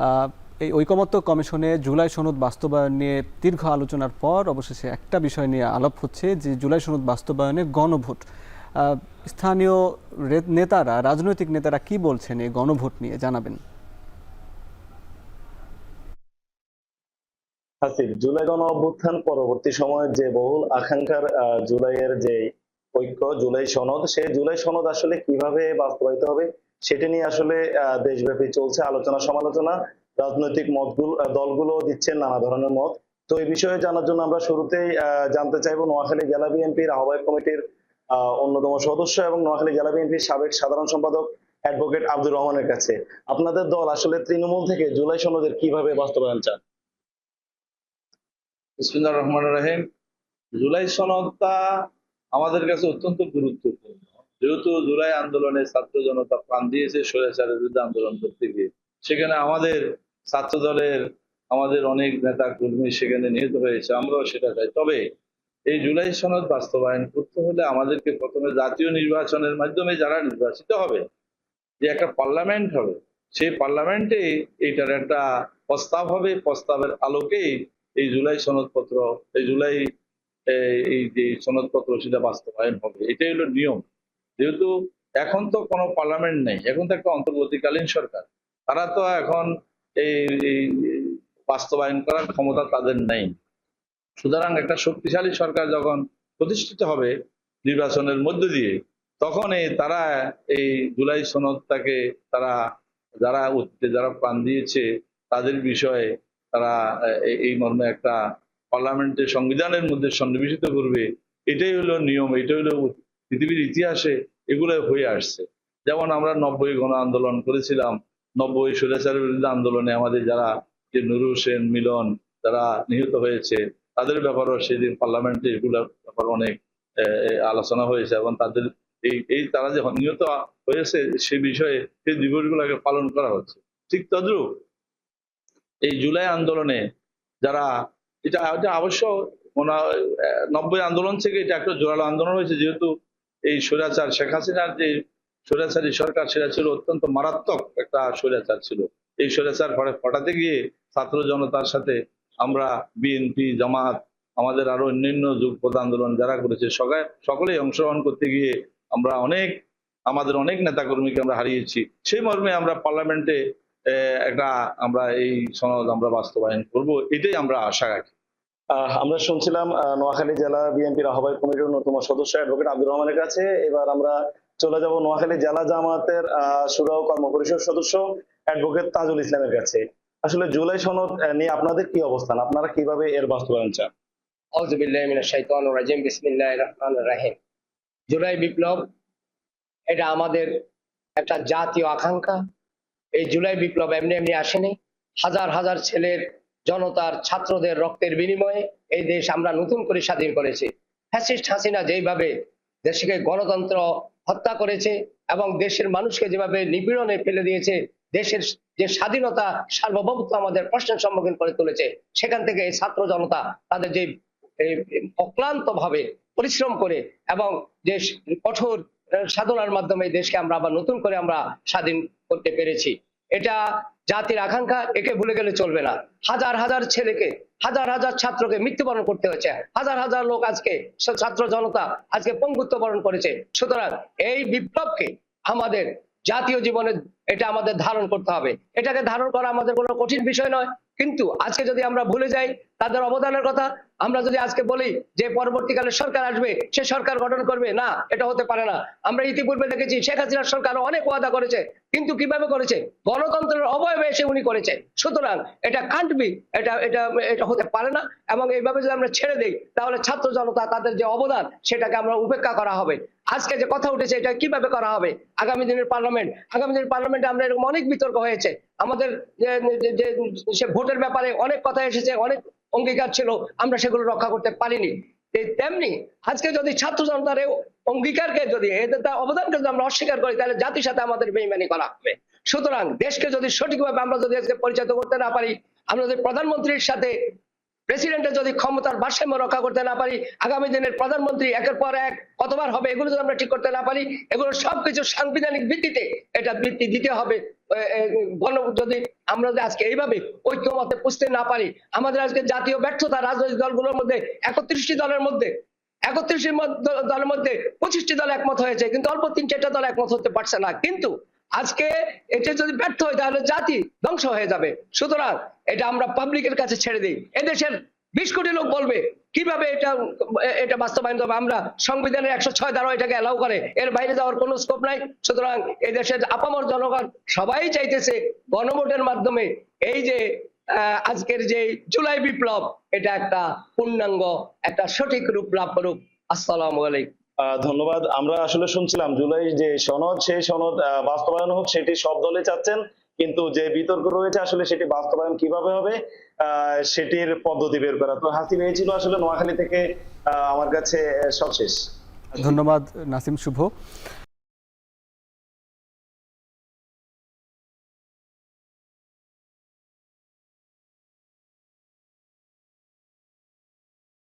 আহ, এই ঐকমত্য কমিশনে জুলাই সনদ বাস্তবায়ন নিয়ে দীর্ঘ আলোচনার পর অবশেষে একটা বিষয় নিয়ে আলাপ হচ্ছে যে জুলাই সনদ বাস্তবায়নে গণভোট। আহ, স্থানীয় নেতারা, রাজনৈতিক নেতারা কি বলছেন এই গণভোট নিয়ে, জানাবেন। হাসিব, জুলাই গণ অভ্যুত্থান পরবর্তী সময়ে যে বহুল আকাঙ্ক্ষার জুলাইয়ের যে ঐক্য জুলাই সনদ, সেই জুলাই সনদ আসলে কিভাবে বাস্তবায়িত হবে সেটা নিয়ে আসলে দেশব্যাপী চলছে আলোচনা সমালোচনা। রাজনৈতিক দলগুলো দিচ্ছেন নানা ধরনের মত। তো এই বিষয়ে জানার জন্য আমরা শুরুতেই জানতে চাইবো নোয়াখালী জেলা বিএনপির আহ্বায়ক কমিটির অন্যতম সদস্য এবং নোয়াখালী জেলা বিএনপির সাবেক সাধারণ সম্পাদক অ্যাডভোকেট আব্দুর রহমানের কাছে। আপনাদের দল আসলে তৃণমূল থেকে জুলাই সনদের কিভাবে বাস্তবায়ন চান? বিসমিল্লাহির রহমানির রহিম। জুলাই সনদটা আমাদের কাছে অত্যন্ত গুরুত্বপূর্ণ, যেহেতু জুলাই আন্দোলনে ছাত্র জনতা প্রাণ দিয়েছে স্বৈরাচারের বিরুদ্ধে আন্দোলন করতে গিয়ে। সেখানে আমাদের ছাত্র দলের আমাদের অনেক নেতা কর্মী সেখানে নিহত হয়েছে, আমরাও সেটা চাই। তবে এই জুলাই সনদ বাস্তবায়ন করতে হলে আমাদেরকে প্রথমে জাতীয় নির্বাচনের মাধ্যমে যারা নির্বাচিত হবে, যে একটা পার্লামেন্ট হবে, সেই পার্লামেন্টে এইটার একটা প্রস্তাব হবে, প্রস্তাবের আলোকেই এই জুলাই সনদপত্র, এই জুলাই এই যে সনদপত্র সেটা বাস্তবায়ন হবে। এটাই হলো নিয়ম। যেহেতু এখন তো কোনো পার্লামেন্ট নেই, এখন তো একটা অন্তর্বর্তীকালীন সরকার, তারা তো এখন এই এই বাস্তবায়ন করার ক্ষমতা তাদের নেই। সুতরাং একটা শক্তিশালী সরকার যখন প্রতিষ্ঠিত হবে নির্বাচনের মধ্য দিয়ে, তখন তারা এই জুলাই সনদটাকে তারা যারা অতীতে যারা প্রাণ দিয়েছে তাদের বিষয়ে তারা এই মর্মে একটা পার্লামেন্টের সংবিধানের মধ্যে সন্নিবেশিত করবে। এটাই হলো নিয়ম, এটাই হলো পৃথিবীর ইতিহাসে এগুলো হয়ে আসছে। যেমন আমরা 90 গণ আন্দোলন করেছিলাম, 90 স্বৈরাচারের বিরুদ্ধে আন্দোলনে আমাদের যারা যে নুর হোসেন, মিলন যারা নিহত হয়েছে তাদের ব্যাপারেও সেদিন পার্লামেন্টে এগুলোর ব্যাপার অনেক আলোচনা হয়েছে এবং তাদের এই তারা যে নিহত হয়েছে সে বিষয়ে সেই দিবসগুলোকে পালন করা হচ্ছে। ঠিক তদ্রুপ এই জুলাই আন্দোলনে যারা এটা এটা অবশ্য 90 আন্দোলন থেকে এটা একটা জোরালো আন্দোলন হয়েছে, যেহেতু এই স্বৈরাচার শেখ হাসিনার যে স্বৈরাচারী সরকার সেটা ছিল অত্যন্ত মারাত্মক একটা স্বৈরাচার ছিল। এই স্বৈরাচার ফটাতে গিয়ে ছাত্র জনতার সাথে আমরা বিএনপি, জামাত, আমাদের আরো অন্যান্য যুগপৎ আন্দোলন যারা করেছে সকলেই অংশগ্রহণ করতে গিয়ে আমরা আমাদের অনেক নেতাকর্মীকে আমরা হারিয়েছি। সেই মর্মে আমরা পার্লামেন্টে একটা আমরা এই সনদ আমরা বাস্তবায়ন করব, এটাই আমরা আশা রাখি। আমরা শুনছিলাম নোয়াখালী জেলা বিএনপির আহ্বায়ক কমিটির অন্যতম সদস্য অ্যাডভোকেট আব্দুর রহমানের কাছে। এবার আমরা চলে যাব নোয়াখালী জেলা জামায়াতের শুরা ও কর্ম পরিষদ সদস্য অ্যাডভোকেট তাজুল ইসলামের কাছে। আসলে জুলাই সনদ নিয়ে আপনাদের কি অবস্থান, আপনারা কিভাবে এর বাস্তবায়ন চান? আউযু বিল্লাহি মিনাশ শাইতানির রাজিম, বিসমিল্লাহির রহমানির রহিম। জুলাই বিপ্লব এটা আমাদের একটা জাতীয় আকাঙ্ক্ষা। এই জুলাই বিপ্লব এমনি এমনি আসেনি। হাজার হাজার ছেলের, জনতার, ছাত্রদের রক্তের বিনিময়ে এই দেশ আমরা নতুন করে স্বাধীন করেছি। ফ্যাসিস্ট হাসিনা যেভাবে দেশকে গণতন্ত্র হত্যা করেছে এবং দেশের মানুষকে যেভাবে নিপীড়নে ফেলে দিয়েছে, দেশের যে স্বাধীনতা সার্বভৌমত্ব আমাদের প্রশ্নের সম্মুখীন করে তুলেছে, সেখান থেকে এই ছাত্র জনতা তাদের যে অক্লান্ত ভাবে পরিশ্রম করে এবং যে কঠোর সাধনার মাধ্যমে দেশকে আমরা আবার নতুন করে আমরা স্বাধীন করতে পেরেছি। এটা জাতির আকাঙ্ক্ষা, একে ভুলে গেলে চলবে না। হাজার হাজার ছেলেকে, হাজার হাজার ছাত্রকে মৃত্যুবরণ করতে হয়েছে, হাজার হাজার লোক আজকে ছাত্র জনতা আজকে পঙ্গুত্ব বরণ করেছে। সুতরাং এই বিপ্লবকে আমাদের জাতীয় জীবনে এটা আমাদের ধারণ করতে হবে। এটাকে ধারণ করা আমাদের কোনো কঠিন বিষয় নয়, কিন্তু আজকে যদি আমরা ভুলে যাই তাদের অবদানের কথা, আমরা যদি আজকে বলি যে পরবর্তীকালে সরকার আসবে, সে সরকার গঠন করবে, না, এটা হতে পারে না। আমরা ইতিপূর্বে দেখেছি শেখ হাসিনার সরকার অনেক ওয়াদা করেছে, কিন্তু কিভাবে করেছে? গণতন্ত্রের অবয়বে এসে উনি করেছে। সুতরাং এটা কান্ট বি, এটা এটা এটা হতে পারে না। এবং এইভাবে যদি আমরা ছেড়ে দিই তাহলে ছাত্র জনতা তাদের যে অবদান সেটাকে আমরা উপেক্ষা করা হবে। আজকে যে কথা উঠেছে এটা কিভাবে করা হবে? আগামী দিনের পার্লামেন্টে আমরা এরকম অনেক বিতর্ক হয়েছে, আমাদের যে ভোটের ব্যাপারে অনেক কথা এসেছে, অনেক অঙ্গীকার ছিল, আমরা সেগুলো রক্ষা করতে পারিনি। তেমনি আজকে যদি ছাত্র জনতার অঙ্গীকারকে যদি এদের অবদানকে যদি আমরা অস্বীকার করি তাহলে জাতির সাথে আমাদের বেইমানি করা হবে। সুতরাং দেশকে যদি সঠিকভাবে আমরা যদি আজকে পরিচালিত করতে না পারি, আমরা যদি প্রধানমন্ত্রীর সাথে প্রেসিডেন্টের যদি ক্ষমতার ভারসাম্য রক্ষা করতে না পারি, আগামী দিনের প্রধানমন্ত্রী একের পর এক কতবার হবে এগুলো যদি আমরা ঠিক করতে না পারি, এগুলো সবকিছু সাংবিধানিক ভিত্তিতে এটা বৃত্তি দিতে হবে, যদি আমরা যদি আজকে এইভাবে ঐক্যমতে পুষতে না পারি, আমাদের আজকে জাতীয় ব্যর্থতা রাজনৈতিক দলগুলোর মধ্যে 31টি দলের মধ্যে 31টি দলের মধ্যে 25টি দল একমত হয়েছে, কিন্তু অল্প 3-4টা দল একমত হতে পারছে না। কিন্তু আজকে এটা যদি ব্যর্থ হয় তাহলে জাতি ধ্বংস হয়ে যাবে। সুতরাং এটা আমরা পাবলিকের কাছে ছেড়ে দিই। এদেশের 20 কোটি লোক বলবে কিভাবে এটা বাস্তবায়ন হবে। আমরা সংবিধানের 106 ধারা এটাকে অ্যালাউ করে, এর বাইরে যাওয়ার কোনো স্কোপ নাই। সুতরাং এই দেশের আপামর জনগণ সবাই চাইতেছে গণভোটের মাধ্যমে এই যে আজকের যে জুলাই বিপ্লব, এটা একটা পূর্ণাঙ্গ একটা সঠিক রূপ লাভ করুক। আসসালামু আলাইকুম। ধন্যবাদ। আমরা আসলে শুনছিলাম জুলাই যে সনদ, সেই সনদ বাস্তবায়ন হোক, সেটি সব দলে চাচ্ছেন, কিন্তু যে বিতর্ক রয়েছে আসলে সেটি বাস্তবায়ন কিভাবে হবে সেটির পদ্ধতি বের করা। তো হাসিব, এই ছিল আসলে নোয়াখালী থেকে আমার কাছে সবশেষ। ধন্যবাদ নাসিম শুভ।